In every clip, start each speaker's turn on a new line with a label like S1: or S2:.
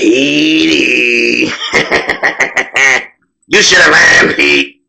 S1: Petey. You should have ran, Pete.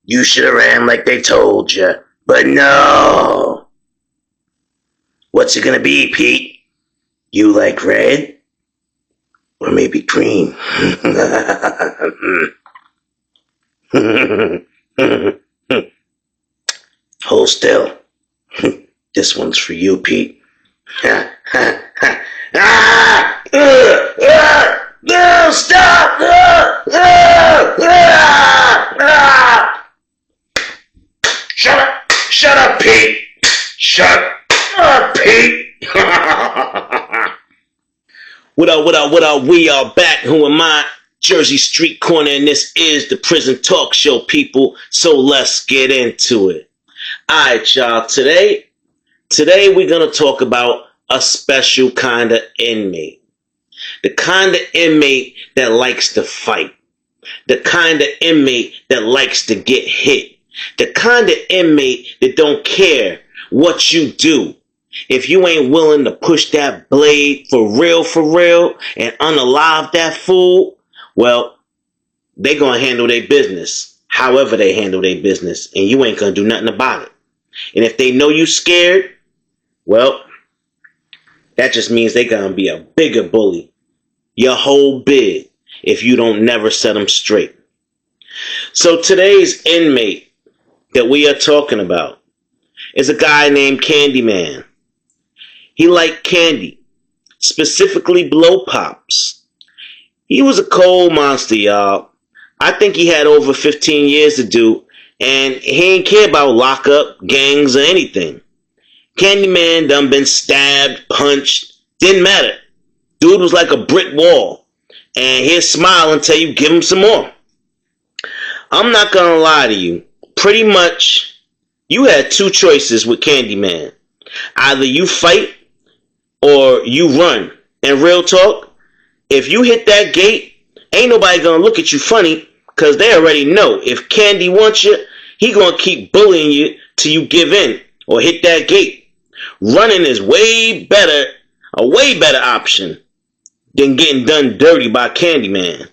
S1: You should have ran like they told you. But no. What's it gonna be, Pete? You like red? Or maybe green? Hold still. This one's for you, Pete. No, stop! Shut up, Pete! Shut up, Pete! What up? We are back. Who am I? Jersey Street Corner, and this is the Prison Talk Show, people. So let's get into it. Alright, y'all. Today we're going to talk about a special kind of inmate. The kind of inmate that likes to fight. The kind of inmate that likes to get hit. The kind of inmate that don't care what you do. If you ain't willing to push that blade for real, and unalive that fool, well, they gonna handle their business however they handle their business, and you ain't gonna do nothing about it. And if they know you scared, well, that just means they gonna be a bigger bully your whole bid if you don't never set them straight. So today's inmate that we are talking about is a guy named Candyman. He liked candy, specifically blow pops. He was a cold monster, y'all. I think he had over 15 years to do, and he ain't care about lockup, gangs, or anything. Candyman done been stabbed, punched, didn't matter. Dude was like a brick wall, and he'll smile until you give him some more. I'm not gonna lie to you. Pretty much, you had two choices with Candyman. Either you fight or you run. And real talk, if you hit that gate, ain't nobody gonna look at you funny, because they already know if Candy wants you, he gonna keep bullying you till you give in or hit that gate. Running is a way better option than getting done dirty by Candyman,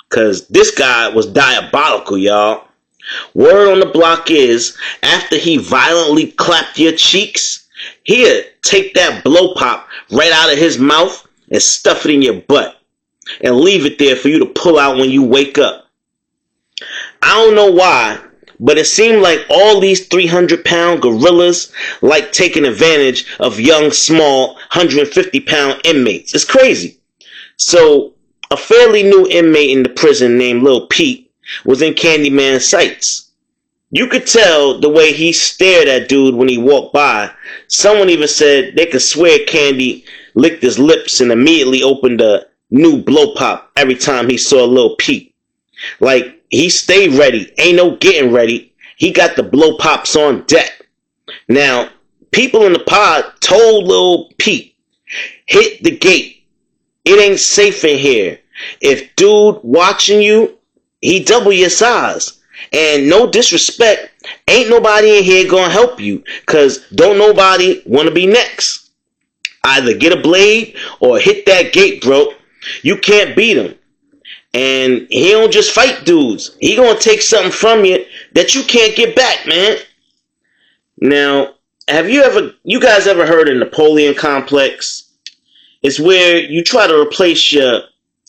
S1: because this guy was diabolical, y'all. Word on the block is, after he violently clapped your cheeks, he'll take that blow pop right out of his mouth and stuff it in your butt and leave it there for you to pull out when you wake up. I don't know why, but it seemed like all these 300-pound gorillas like taking advantage of young, small, 150-pound inmates. It's crazy. So, a fairly new inmate in the prison named Lil Pete was in Candyman's sights. You could tell the way he stared at dude when he walked by. Someone even said they could swear Candy licked his lips and immediately opened a new blow pop every time he saw Lil Pete. Like, he stayed ready. Ain't no getting ready. He got the blow pops on deck. Now, people in the pod told Lil Pete, hit the gate. It ain't safe in here. If dude watching you, he double your size. And no disrespect, ain't nobody in here gonna help you, cause don't nobody wanna be next. Either get a blade or hit that gate, bro. You can't beat him. And he don't just fight dudes. He gonna take something from you that you can't get back, man. Now, have you guys ever heard of Napoleon complex? It's where you try to replace your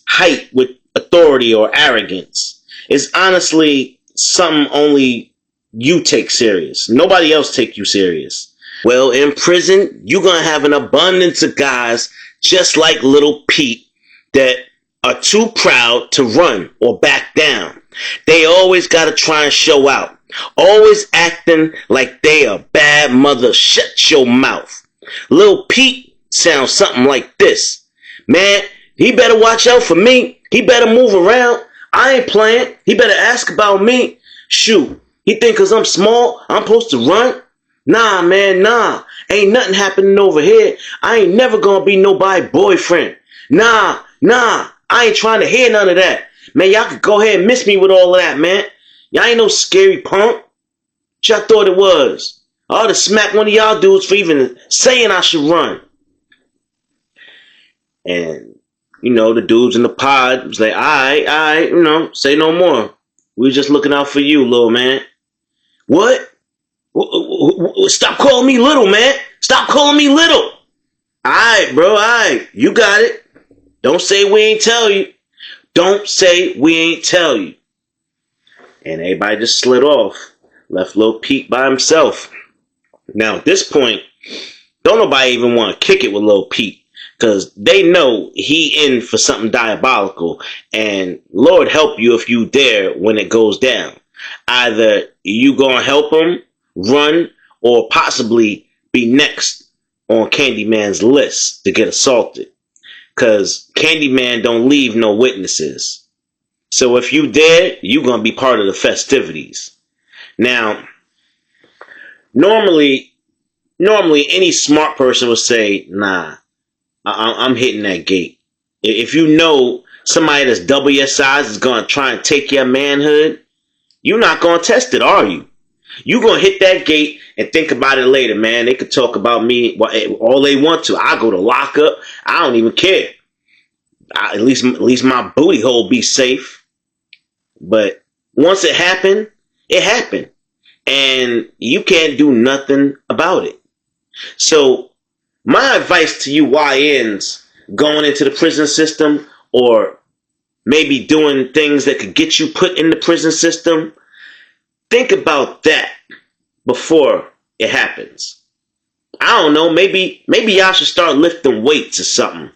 S1: height with authority or arrogance. It's honestly something only you take serious. Nobody else take you serious. Well, in prison, you're going to have an abundance of guys just like Lil Pete that are too proud to run or back down. They always got to try and show out. Always acting like they a bad mother. Shut your mouth. Lil Pete sounds something like this. Man, he better watch out for me. He better move around. I ain't playing. He better ask about me. Shoot, he think cause I'm small, I'm supposed to run? Nah, man, nah. Ain't nothing happening over here. I ain't never gonna be nobody's boyfriend. Nah. I ain't trying to hear none of that. Man, y'all could go ahead and miss me with all of that, man. Y'all ain't no scary punk. What y'all thought it was? I ought to smack one of y'all dudes for even saying I should run. And the dudes in the pod was like, all right, say no more. We was just looking out for you, little man. What? Stop calling me little, man. Stop calling me little. All right, bro, all right. You got it. Don't say we ain't tell you. Don't say we ain't tell you. And everybody just slid off. Left Lil Pete by himself. Now, at this point, don't nobody even want to kick it with Lil Pete. Because they know he in for something diabolical. And Lord help you if you dare when it goes down. Either you gonna help him run or possibly be next on Candyman's list to get assaulted. Because Candyman don't leave no witnesses. So if you dare, you gonna be part of the festivities. Now, normally any smart person would say, nah, I'm hitting that gate. If you know somebody that's double your size is going to try and take your manhood, you're not going to test it, are you? You're going to hit that gate and think about it later, man. They could talk about me all they want to. I go to lockup. I don't even care. At least my booty hole be safe. But once it happened, it happened. And you can't do nothing about it. So my advice to you YNs going into the prison system or maybe doing things that could get you put in the prison system, think about that before it happens. I don't know, maybe y'all should start lifting weights or something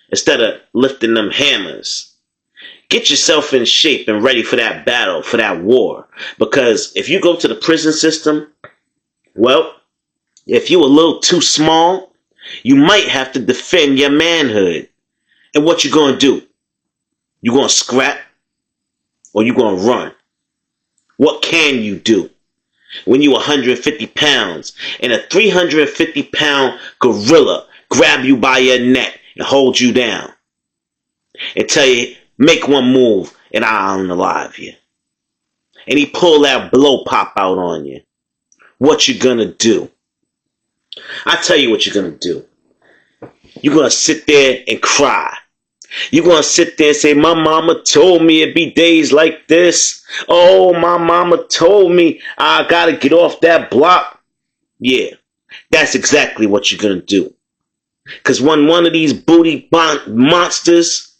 S1: instead of lifting them hammers. Get yourself in shape and ready for that battle, for that war. Because if you go to the prison system, well, if you a little too small, you might have to defend your manhood. And what you gonna do? You gonna scrap? Or you gonna run? What can you do? When you 150 pounds and a 350-pound gorilla grab you by your neck and hold you down and tell you, make one move and I'll unalive you. And he pull that blow pop out on you. What you gonna do? I tell you what you're gonna do. You're gonna sit there and cry. You're gonna sit there and say, my mama told me it'd be days like this. Oh, my mama told me I gotta get off that block. Yeah, that's exactly what you're gonna do. Because when one of these booty monsters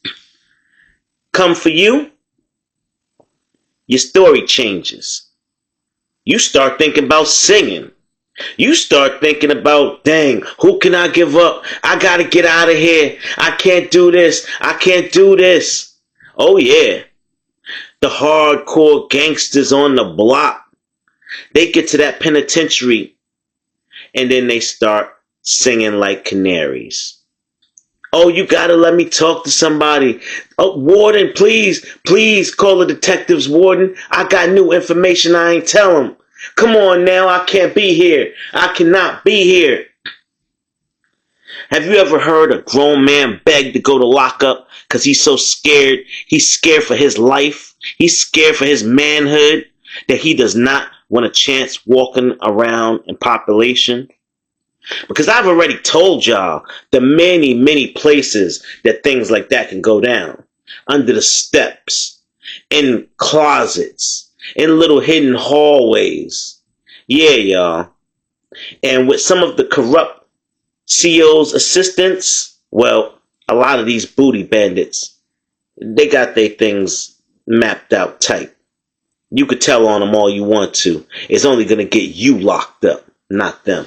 S1: come for you, your story changes. You start thinking about singing. You start thinking about, dang, who can I give up? I gotta get out of here. I can't do this. I can't do this. Oh yeah. The hardcore gangsters on the block, they get to that penitentiary and then they start singing like canaries. Oh, you gotta let me talk to somebody. Oh, warden, please call the detectives, warden. I got new information I ain't tell them. Come on now, I can't be here. I cannot be here. Have you ever heard a grown man beg to go to lockup because he's so scared? He's scared for his life. He's scared for his manhood that he does not want a chance walking around in population. Because I've already told y'all the many places that things like that can go down. Under the steps, in closets, in little hidden hallways. Yeah, y'all. And with some of the corrupt CEO's assistants, well, a lot of these booty bandits, they got their things mapped out tight. You could tell on them all you want to. It's only going to get you locked up, not them.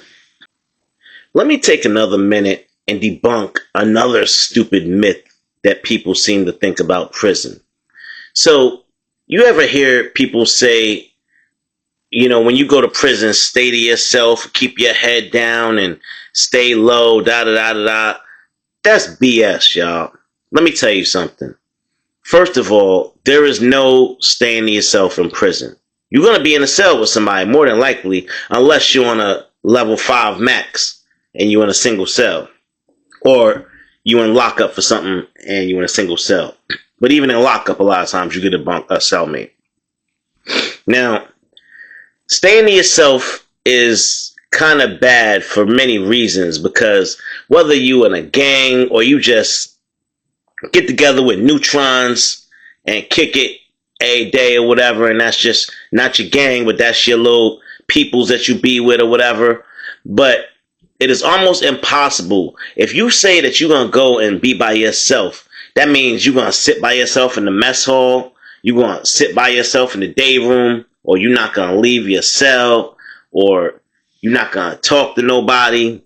S1: Let me take another minute and debunk another stupid myth that people seem to think about prison. So, you ever hear people say, when you go to prison, stay to yourself, keep your head down and stay low, da-da-da-da-da. That's BS, y'all. Let me tell you something. First of all, there is no staying to yourself in prison. You're going to be in a cell with somebody, more than likely, unless you're on a level 5 max and you're in a single cell. Or you're in lockup for something and you're in a single cell. But even in lockup, a lot of times you get a cellmate. Now, staying to yourself is kind of bad for many reasons, because whether you in a gang or you just get together with neutrons and kick it a day or whatever, and that's just not your gang, but that's your little peoples that you be with or whatever. But it is almost impossible. If you say that you're gonna go and be by yourself, that means you're gonna sit by yourself in the mess hall, you're gonna sit by yourself in the day room, or you're not gonna leave your cell, or you're not gonna talk to nobody.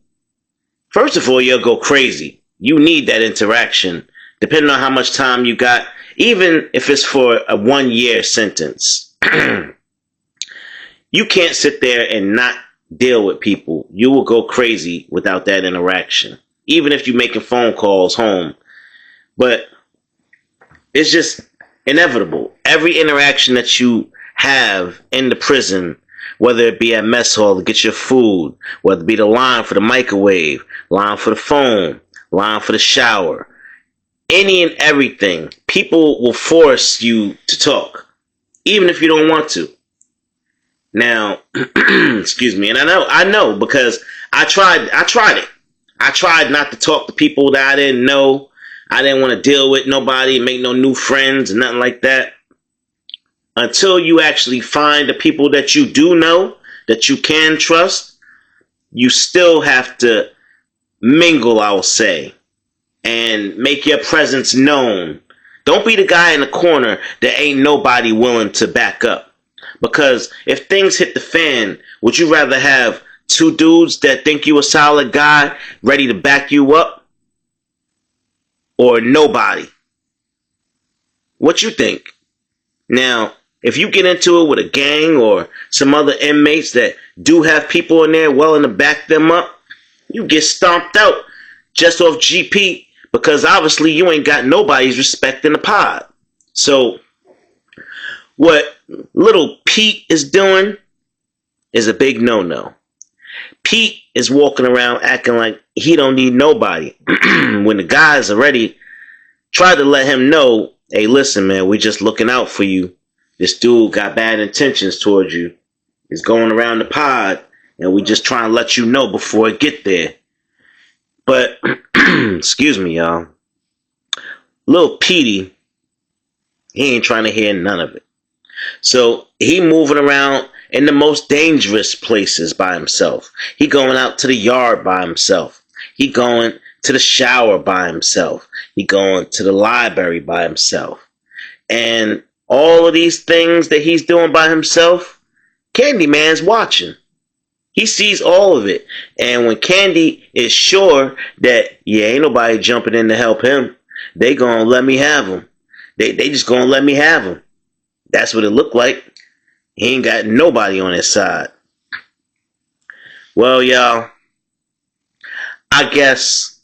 S1: First of all, you'll go crazy. You need that interaction, depending on how much time you got, even if it's for a 1 year sentence. You can't sit there and not deal with people. You will go crazy without that interaction, even if you're making phone calls home. But it's just inevitable. Every interaction that you have in the prison, whether it be at mess hall to get your food, whether it be the line for the microwave, line for the phone, line for the shower, any and everything, people will force you to talk, even if you don't want to. Now, excuse me, and I know because I tried it. I tried not to talk to people that I didn't know. I didn't want to deal with nobody, make no new friends and nothing like that. Until you actually find the people that you do know, that you can trust, you still have to mingle, I'll say, and make your presence known. Don't be the guy in the corner that ain't nobody willing to back up. Because if things hit the fan, would you rather have two dudes that think you a solid guy ready to back you up, or nobody? What you think? Now, if you get into it with a gang or some other inmates that do have people in there willing to back them up, you get stomped out just off GP, because obviously you ain't got nobody's respect in the pod. So what Lil Pete is doing is a big no-no. Pete is walking around acting like he don't need nobody when the guys already tried to let him know, hey, listen, man, we just looking out for you. This dude got bad intentions towards you. He's going around the pod, and we just trying to let you know before it get there. But, excuse me, y'all. Lil Petey, he ain't trying to hear none of it. So he moving around in the most dangerous places by himself. He going out to the yard by himself. He going to the shower by himself. He going to the library by himself. And all of these things that he's doing by himself, Candyman's watching. He sees all of it. And when Candy is sure that, yeah, ain't nobody jumping in to help him, they gonna let me have him. They just gonna let me have him. That's what it looked like. He ain't got nobody on his side. Well, y'all, I guess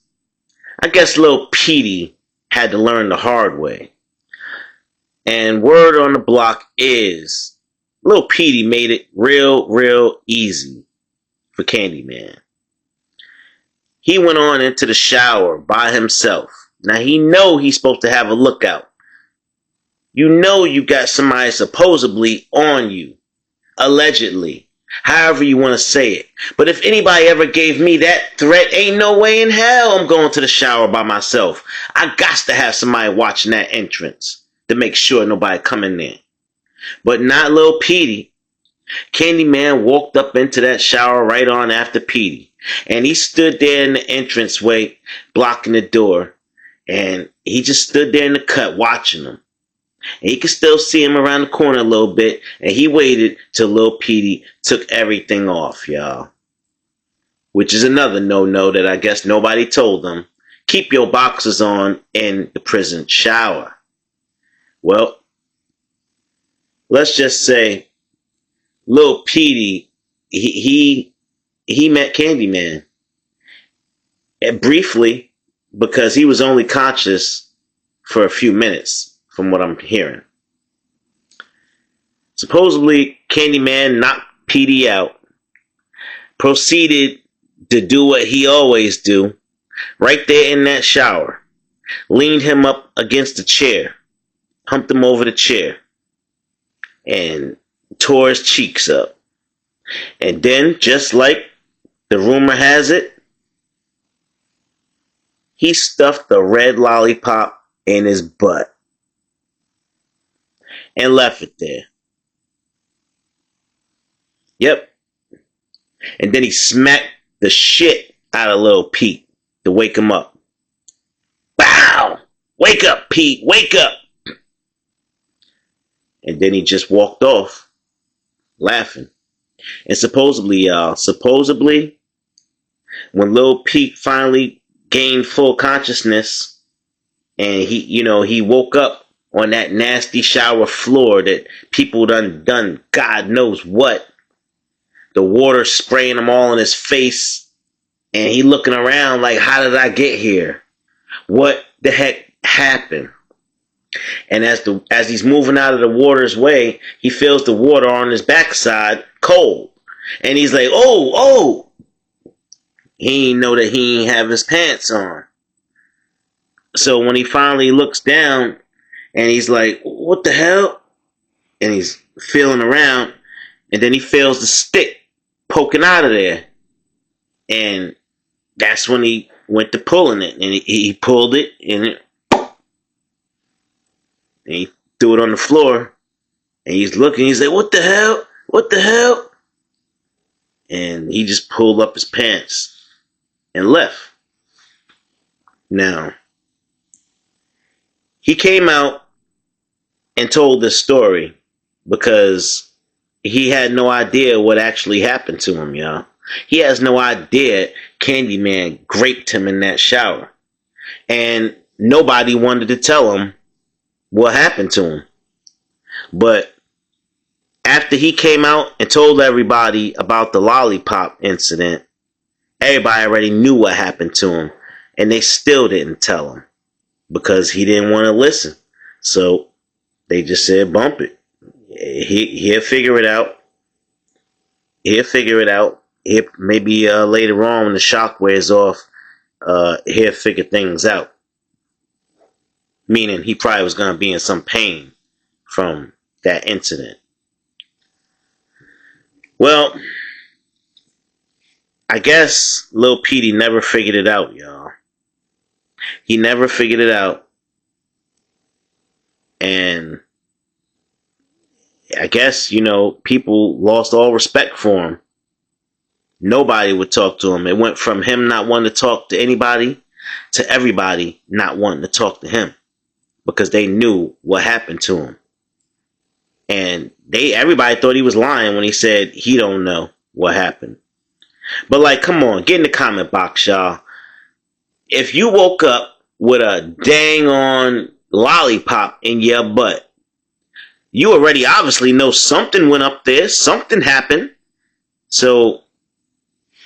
S1: Lil Petey had to learn the hard way. And word on the block is Lil Petey made it real easy for Candyman. He went on into the shower by himself. Now he know he's supposed to have a lookout. You know you got somebody supposedly on you. Allegedly. However you want to say it. But if anybody ever gave me that threat, ain't no way in hell I'm going to the shower by myself. I got to have somebody watching that entrance to make sure nobody come in there. But not Lil Petey. Candyman walked up into that shower right on after Petey. And he stood there in the entranceway, blocking the door. And he just stood there in the cut watching him. And he could still see him around the corner a little bit. And he waited till Lil Petey took everything off, y'all. Which is another no-no that I guess nobody told them. Keep your boxers on in the prison shower. Well, let's just say Lil Petey, he met Candyman. And briefly, because he was only conscious for a few minutes. From what I'm hearing. Supposedly, Candyman knocked Petey out, proceeded to do what he always do, right there in that shower, leaned him up against the chair, humped him over the chair, and tore his cheeks up. And then, just like the rumor has it, he stuffed a red lollipop in his butt and left it there. Yep. And then he smacked the shit out of Lil Pete to wake him up. Bow! Wake up, Pete! Wake up! And then he just walked off, laughing. And supposedly, when Lil Pete finally gained full consciousness, and he woke up on that nasty shower floor that people done God knows what. The water spraying him all in his face, and he looking around like, how did I get here? What the heck happened? And as he's moving out of the water's way, he feels the water on his backside cold. And he's like, oh. He ain't know that he ain't have his pants on. So when he finally looks down and he's like, what the hell? And he's feeling around, and then he feels the stick poking out of there. And that's when he went to pulling it. And he pulled it, and he threw it on the floor. And he's looking, he's like, what the hell? What the hell? And he just pulled up his pants and left. Now, he came out and told this story because he had no idea what actually happened to him, y'all. He has no idea Candyman raped him in that shower. And nobody wanted to tell him what happened to him. But after he came out and told everybody about the lollipop incident, everybody already knew what happened to him, and they still didn't tell him because he didn't want to listen. So they just said, bump it. He'll figure it out. Maybe later on when the shock wears off, he'll figure things out. Meaning he probably was going to be in some pain from that incident. Well, I guess Lil Pete never figured it out, y'all. He never figured it out. And I guess, people lost all respect for him. Nobody would talk to him. It went from him not wanting to talk to anybody to everybody not wanting to talk to him because they knew what happened to him. And everybody thought he was lying when he said he don't know what happened. But come on, get in the comment box, y'all. If you woke up with a dang on lollipop in your butt, you already obviously know something went up there, something happened. So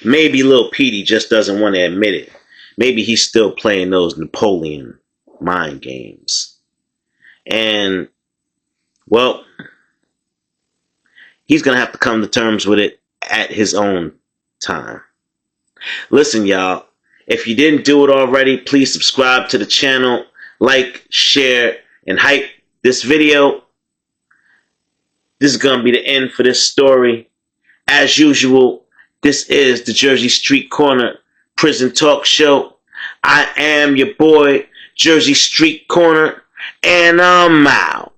S1: maybe Lil Pete just doesn't want to admit it. Maybe he's still playing those Napoleon mind games. And, well, he's going to have to come to terms with it at his own time. Listen, y'all, if you didn't do it already, please subscribe to the channel, like, share, and hype this video. This is going to be the end for this story. As usual, this is the Jersey Street Corner Prison Talk Show. I am your boy, Jersey Street Corner, and I'm out.